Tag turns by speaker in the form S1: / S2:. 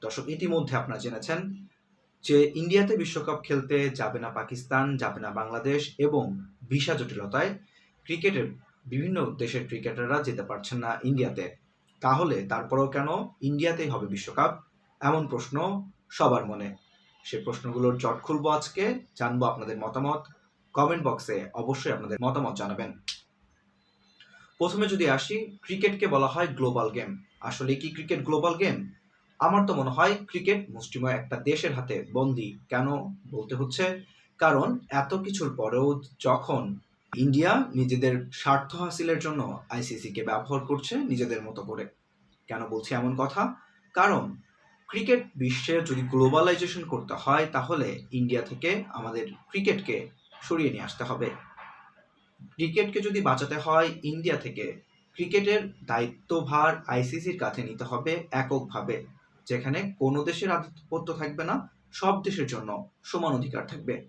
S1: দর্শক, ইতিমধ্যে আপনারা জেনেছেন যে ইন্ডিয়াতে বিশ্বকাপ খেলতে যাবে না পাকিস্তান, যাবে না বাংলাদেশ এবং ভিসা জটিলতায় ক্রিকেটের বিভিন্ন দেশের ক্রিকেটাররা যেতে পারছেন না ইন্ডিয়াতে। তাহলে তারপরেও কেন ইন্ডিয়াতেই হবে বিশ্বকাপ? এমন প্রশ্ন সবার মনে। সেই প্রশ্নগুলোর জট খুলবো আজকে, জানবো আপনাদের মতামত। কমেন্ট বক্সে অবশ্যই আপনাদের মতামত জানাবেন। প্রথমে যদি আসি, ক্রিকেটকে বলা হয় গ্লোবাল গেম। আসলে কি ক্রিকেট গ্লোবাল গেম? আমার তো মনে হয় ক্রিকেট মুষ্টিমেয় একটা দেশের হাতে বন্দী। কেন বলতে হচ্ছে? কারণ এত কিছুর পরেও যখন ইন্ডিয়া নিজেদের স্বার্থ হাসিলের জন্য আইসিসিকে ব্যবহার করছে নিজেদের মতো করে। কেন বলছি এমন কথা? কারণ ক্রিকেট বিশ্বে যদি গ্লোবালাইজেশন করতে হয় তাহলে ইন্ডিয়া থেকে আমাদের ক্রিকেটকে সরিয়ে নিয়ে আসতে হবে। ক্রিকেটকে যদি বাঁচাতে হয় ইন্ডিয়া থেকে, ক্রিকেটের দায়িত্বভার আইসিসির কাছে নিতে হবে এককভাবে, যেখানে কোনো দেশের আধিপত্য থাকবে না, সব দেশের জন্য সমান অধিকার থাকবে।